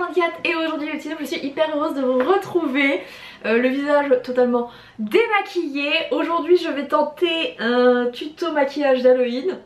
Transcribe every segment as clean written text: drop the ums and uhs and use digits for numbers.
24 et aujourd'hui je suis hyper heureuse de vous retrouver. Le visage totalement démaquillé. Aujourd'hui je vais tenter un tuto maquillage d'Halloween.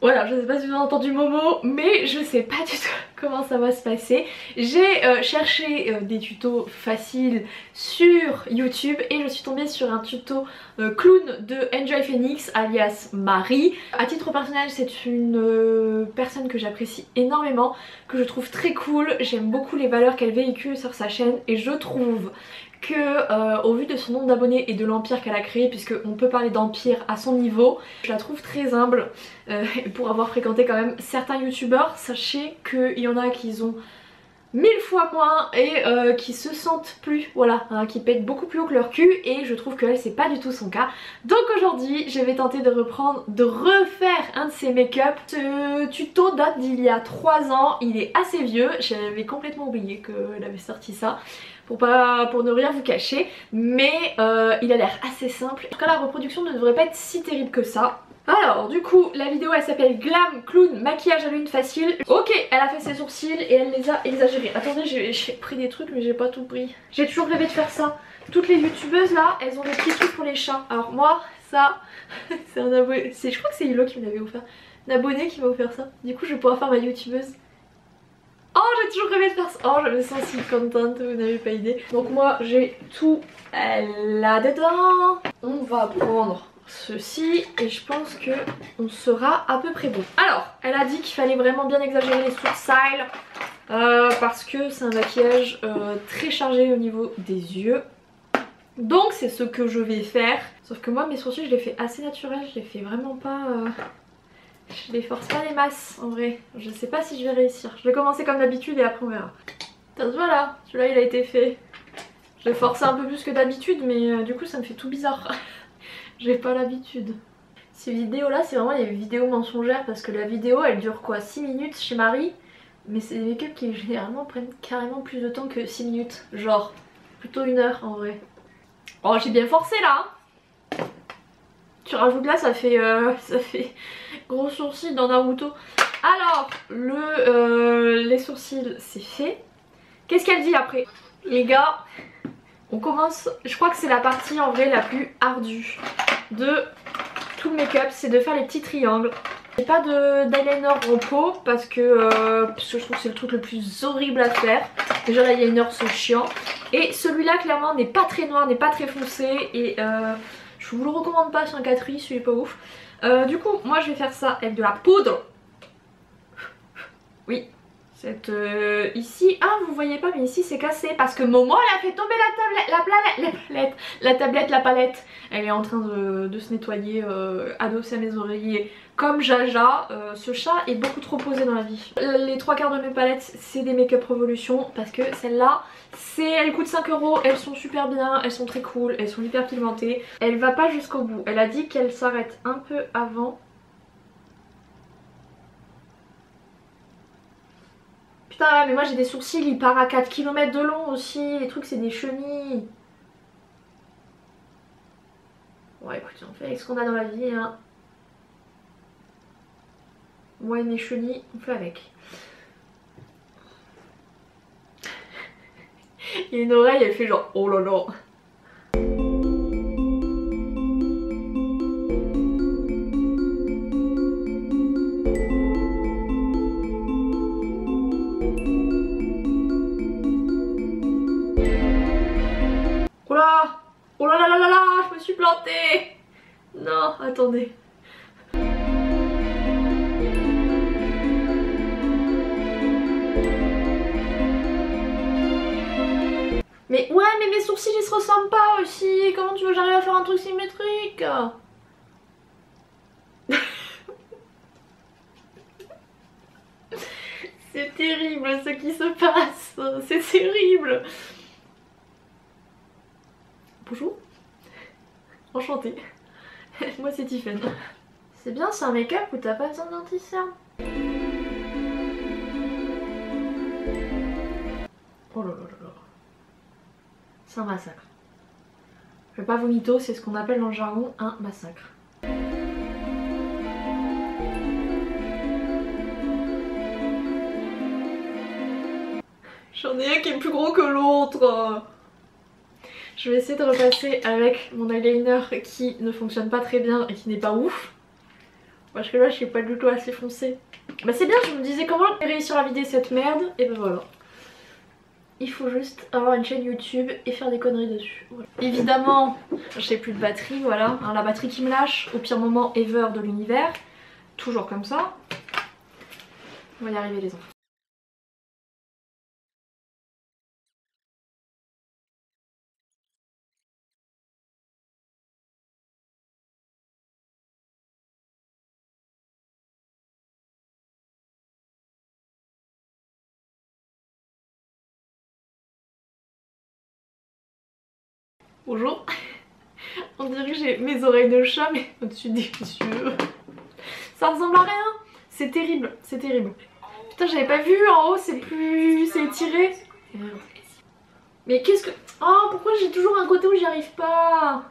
Voilà, je sais pas si vous avez entendu Momo, mais je sais pas du tout comment ça va se passer. J'ai cherché des tutos faciles sur YouTube et je suis tombée sur un tuto clown de Enjoy Phoenix alias Marie. À titre personnel, c'est une personne que j'apprécie énormément, que je trouve très cool. J'aime beaucoup les valeurs qu'elle véhicule sur sa chaîne et je trouve que au vu de son nombre d'abonnés et de l'empire qu'elle a créé, puisque on peut parler d'empire à son niveau, je la trouve très humble. Pour avoir fréquenté quand même certains youtubeurs, sachez qu'il y en a qui ont 1000 fois moins et qui se sentent plus, voilà, hein, qui pètent beaucoup plus haut que leur cul, et je trouve qu'elle c'est pas du tout son cas. Donc aujourd'hui je vais tenter de refaire un de ses make-up. Ce tuto date d'il y a 3 ans, il est assez vieux, j'avais complètement oublié qu'elle avait sorti ça. Pour ne rien vous cacher, mais il a l'air assez simple. En tout cas la reproduction ne devrait pas être si terrible que ça. Alors du coup la vidéo elle s'appelle Glam Clown Maquillage Halloween Facile. Ok, elle a fait ses sourcils et elle les a exagérés. Attendez, j'ai pris des trucs mais j'ai pas tout pris. J'ai toujours rêvé de faire ça. Toutes les youtubeuses là, elles ont des petits trucs pour les chats. Alors moi ça, c'est un abonné, je crois que c'est Hilo qui me l'avait offert. Un abonné qui m'a offert ça. Du coup je vais pouvoir faire ma youtubeuse. Oh, j'ai toujours rêvé de faire ça. Oh, je me sens si contente, vous n'avez pas idée. Donc moi j'ai tout là-dedans. On va prendre ceci et je pense que on sera à peu près bon. Alors, elle a dit qu'il fallait vraiment bien exagérer les sourcils parce que c'est un maquillage très chargé au niveau des yeux. Donc c'est ce que je vais faire. Sauf que moi mes sourcils je les fais assez naturels, je les fais vraiment pas... Je les force pas des masses en vrai. Je sais pas si je vais réussir. Je vais commencer comme d'habitude et après on verra. Voilà, celui-là il a été fait. Je l'ai forcé un peu plus que d'habitude mais du coup ça me fait tout bizarre. J'ai pas l'habitude. Ces vidéos là c'est vraiment les vidéos mensongères parce que la vidéo elle dure quoi, 6 minutes chez Marie. Mais c'est des make-up qui généralement prennent carrément plus de temps que 6 minutes. Genre plutôt 1 heure en vrai. Oh j'ai bien forcé là. Tu rajoutes là ça fait gros sourcils dans Naruto. Alors les sourcils c'est fait. Qu'est-ce qu'elle dit après? Les gars, on commence, je crois que c'est la partie en vrai la plus ardue de tout le make-up, c'est de faire les petits triangles. J'ai pas d'eyeliner en peau parce que je trouve que c'est le truc le plus horrible à faire. Déjà l'eyeliner c'est chiant. Et celui-là clairement n'est pas très noir, n'est pas très foncé et je vous le recommande pas sur un 4i, celui est pas ouf. Du coup moi je vais faire ça avec de la poudre. Oui, cette ici, ah vous voyez pas mais ici c'est cassé parce que Momo elle a fait tomber la palette. Elle est en train de se nettoyer, adossée à mes oreillers comme Jaja. Ce chat est beaucoup trop posé dans la vie. Les 3/4 de mes palettes c'est des Make Up Revolution parce que celle-là elles coûtent 5 €, elles sont super bien, elles sont très cool, elles sont hyper pigmentées. Elle va pas jusqu'au bout, elle a dit qu'elle s'arrête un peu avant. Putain mais moi j'ai des sourcils, il part à 4 km de long aussi, les trucs c'est des chenilles. Bon écoute, on fait avec ce qu'on a dans la vie hein. Moi et mes chenilles, on fait avec. Il y a une oreille, elle fait genre oh là là. Oh là, oh là là là là là, je me suis plantée. Non, attendez. Mais ouais, mais mes sourcils ils se ressemblent pas aussi. Comment tu veux que j'arrive à faire un truc symétrique? C'est terrible ce qui se passe. C'est terrible. Bonjour. Enchantée. Moi c'est Tiffany. C'est bien, c'est un make-up où t'as pas besoin d'anti-cerne. Oh là là là là. C'est un massacre. Je vais pas vomito, c'est ce qu'on appelle dans le jargon un massacre. J'en ai un qui est plus gros que l'autre. Je vais essayer de repasser avec mon eyeliner qui ne fonctionne pas très bien et qui n'est pas ouf. Parce que là je suis pas du tout assez foncé. Bah c'est bien, je me disais comment réussir à vider cette merde. Et ben voilà. Il faut juste avoir une chaîne YouTube et faire des conneries dessus. Voilà. Évidemment, j'ai plus de batterie, voilà. Hein, la batterie qui me lâche au pire moment ever de l'univers. Toujours comme ça. On va y arriver les enfants. Bonjour. On dirait que j'ai mes oreilles de chat mais au-dessus des yeux. Ça ressemble à rien. C'est terrible, c'est terrible. Putain, j'avais pas vu en haut, c'est plus... c'est étiré. Mais qu'est-ce que... Oh, pourquoi j'ai toujours un côté où j'y arrive pas?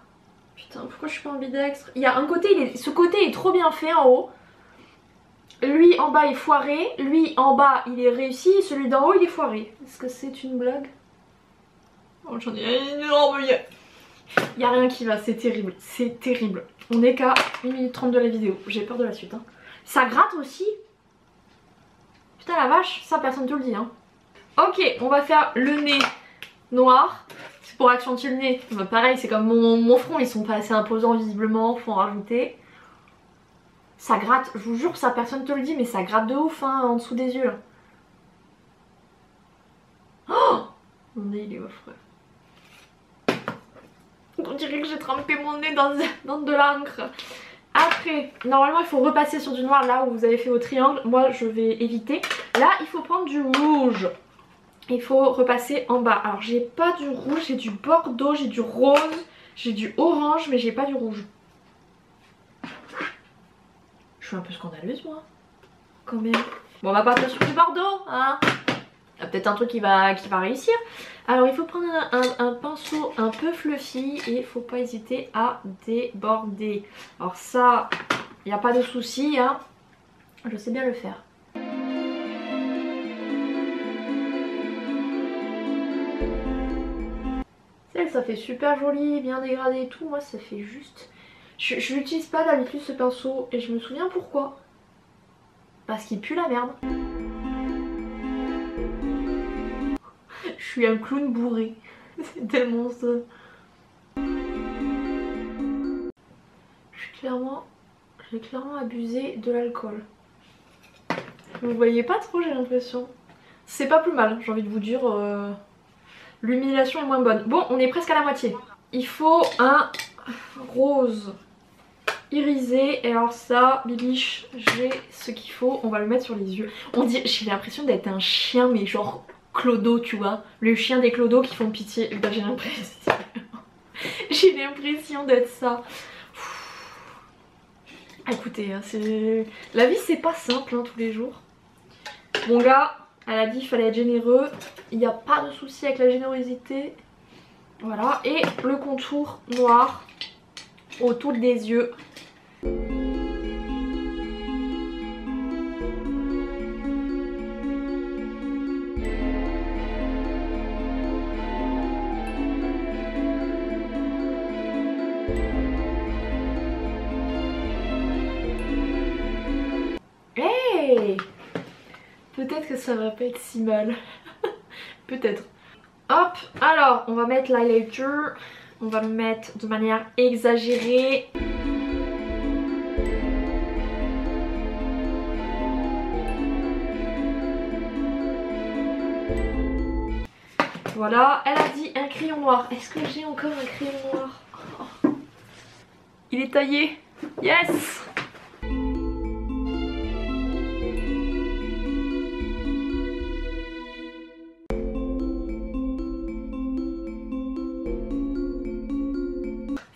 Putain, pourquoi je suis pas ambidextre? Il y a un côté, ce côté est trop bien fait en haut. Lui en bas est foiré, lui en bas il est réussi, et celui d'en haut il est foiré. Est-ce que c'est une blague? Oh, j'en ai une énorme... Il y a rien qui va, c'est terrible, c'est terrible. On est qu'à 1 minute 30 de la vidéo, j'ai peur de la suite. Hein. Ça gratte aussi. Putain la vache, ça personne te le dit. Hein. Ok, on va faire le nez noir. C'est pour accentuer le nez. Bah, pareil, c'est comme mon front, ils sont pas assez imposants visiblement, faut en rajouter. Ça gratte, je vous jure, ça personne te le dit, mais ça gratte de ouf hein, en dessous des yeux. Là. Oh, mon nez il est ouf, ouais. On dirait que j'ai trempé mon nez dans de l'encre. Après, normalement il faut repasser sur du noir là où vous avez fait vos triangles. Moi je vais éviter. Là il faut prendre du rouge. Il faut repasser en bas. Alors j'ai pas du rouge, j'ai du bordeaux, j'ai du rose, j'ai du orange, mais j'ai pas du rouge. Je suis un peu scandaleuse moi. Quand même. Bon on va partir sur du bordeaux, hein. Il y a peut-être un truc qui va réussir. Alors il faut prendre un pinceau un peu fluffy et il faut pas hésiter à déborder. Alors ça, il n'y a pas de souci, hein. Je sais bien le faire. Celle, ça fait super joli, bien dégradé et tout. Moi ça fait juste... Je l'utilise pas d'habitude ce pinceau et je me souviens pourquoi. Parce qu'il pue la merde. Je suis un clown bourré. C'est tellement ça. J'ai clairement abusé de l'alcool. Vous voyez pas trop, j'ai l'impression. C'est pas plus mal, j'ai envie de vous dire. L'humiliation est moins bonne. Bon, on est presque à la moitié. Il faut un rose irisé. Et alors ça, bibiche, j'ai ce qu'il faut. On va le mettre sur les yeux. On dit, j'ai l'impression d'être un chien, mais genre... Clodo, tu vois, le chien des clodos qui font pitié. Ben, j'ai l'impression. J'ai l'impression d'être ça. Écoutez, hein, la vie c'est pas simple hein, tous les jours. Mon gars, elle a dit qu'il fallait être généreux. Il n'y a pas de souci avec la générosité. Voilà, et le contour noir autour des yeux. Peut-être que ça va pas être si mal. Peut-être. Hop, alors on va mettre l'highlighter. On va le mettre de manière exagérée. Voilà, elle a dit un crayon noir. Est-ce que j'ai encore un crayon noir? Oh. Il est taillé. Yes!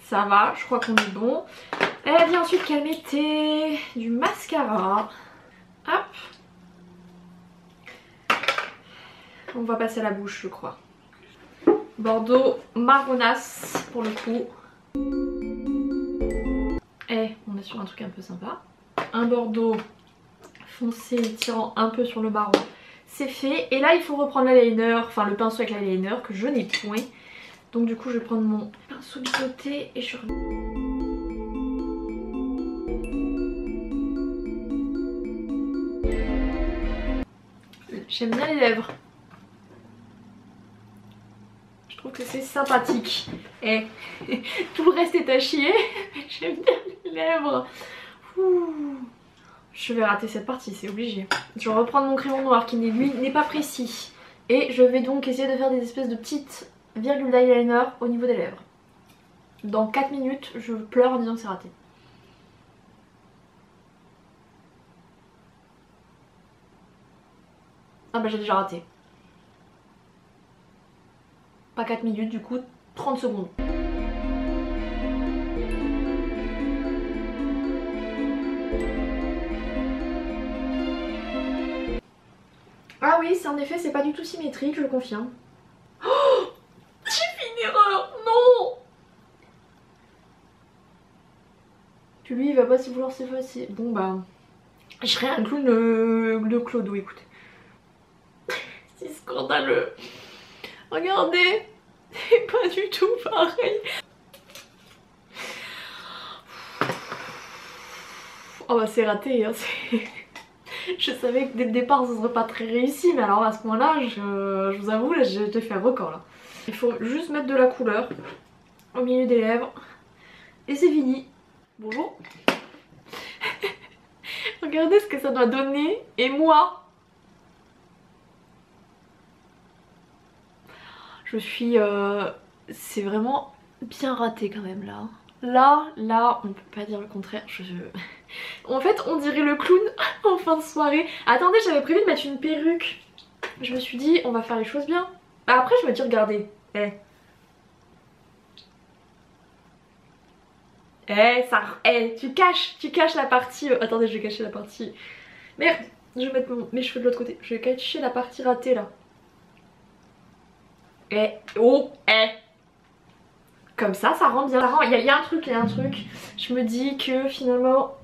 Ça va, je crois qu'on est bon. Elle a dit ensuite qu'elle mettait du mascara. Hop. On va passer à la bouche, je crois. Bordeaux marronasse pour le coup. Et on est sur un truc un peu sympa. Un bordeaux foncé tirant un peu sur le marron. c'est fait. Et là il faut reprendre l'eyeliner, enfin le pinceau avec l'eyeliner que je n'ai point. Donc du coup je vais prendre mon pinceau biseauté et je... J'aime bien les lèvres. Je trouve que c'est sympathique. Et tout le reste est à chier. J'aime bien les lèvres. Ouh. Je vais rater cette partie, c'est obligé. Je vais reprendre mon crayon noir qui lui n'est pas précis. Et je vais donc essayer de faire des espèces de petites virgules d'eyeliner au niveau des lèvres. Dans 4 minutes, je pleure en disant que c'est raté. Ah bah j'ai déjà raté. Pas 4 minutes du coup, 30 secondes. Ah oui, c'est en effet, c'est pas du tout symétrique, je le confirme. Oh, j'ai fait une erreur, non. Puis lui, il va pas si vouloir s'effacer. Bon bah, je serai un clown de Clodo, écoutez. C'est scandaleux. Regardez, c'est pas du tout pareil. Oh bah c'est raté, hein, je savais que dès le départ ce serait pas très réussi, mais alors à ce point là, je vous avoue, là j'ai fait un record là. Il faut juste mettre de la couleur au milieu des lèvres et c'est fini. Bonjour. Regardez ce que ça doit donner et moi je suis... c'est vraiment bien raté quand même là. Là, on peut pas dire le contraire. En fait, on dirait le clown en fin de soirée. Attendez, j'avais prévu de mettre une perruque. Je me suis dit, on va faire les choses bien. Bah après, je me dis, regardez. Tu caches la partie... attendez, je vais cacher la partie... Merde, je vais mettre mes cheveux de l'autre côté. Je vais cacher la partie ratée là. Comme ça rend bien. Il y a un truc, Je me dis que finalement,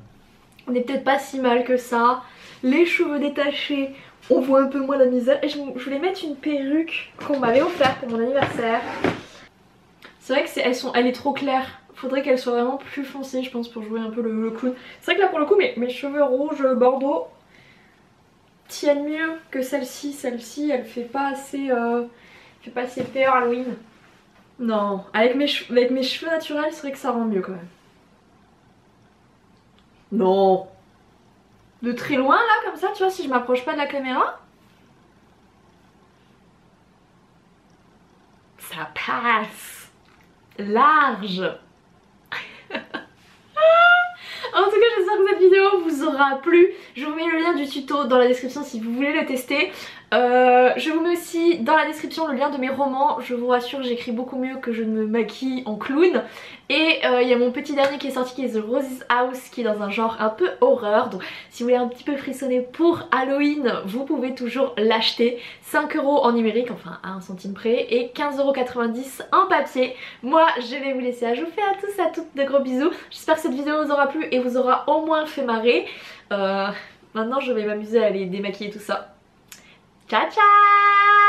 on n'est peut-être pas si mal que ça. Les cheveux détachés, on voit un peu moins la misère. Et je voulais mettre une perruque qu'on m'avait offerte pour mon anniversaire. C'est vrai que elle est trop claire. Faudrait qu'elle soit vraiment plus foncée, je pense, pour jouer un peu le clown. C'est vrai que là, pour le coup, mes cheveux rouges bordeaux tiennent mieux que celle-ci. Celle-ci, elle fait pas assez... fait pas assez peur Halloween. Non, avec mes cheveux naturels, c'est vrai que ça rend mieux quand même. Non. De très loin là, comme ça, tu vois, si je m'approche pas de la caméra. Ça passe. Large. En tout cas, j'espère que cette vidéo vous aura plu. Je vous mets le lien du tuto dans la description si vous voulez le tester. Je vous mets aussi dans la description le lien de mes romans. Je vous rassure, j'écris beaucoup mieux que je ne me maquille en clown. Et il y a mon petit dernier qui est sorti qui est The Roses House, qui est dans un genre un peu horreur. Donc si vous voulez un petit peu frissonner pour Halloween, vous pouvez toujours l'acheter. 5 € en numérique, enfin à 1 centime près, et 15,90 € en papier. Moi je vais vous laisser. Je vous fais à tous, à toutes de gros bisous. J'espère que cette vidéo vous aura plu et vous aura au moins fait marrer. Maintenant je vais m'amuser à aller démaquiller tout ça. Ciao ciao!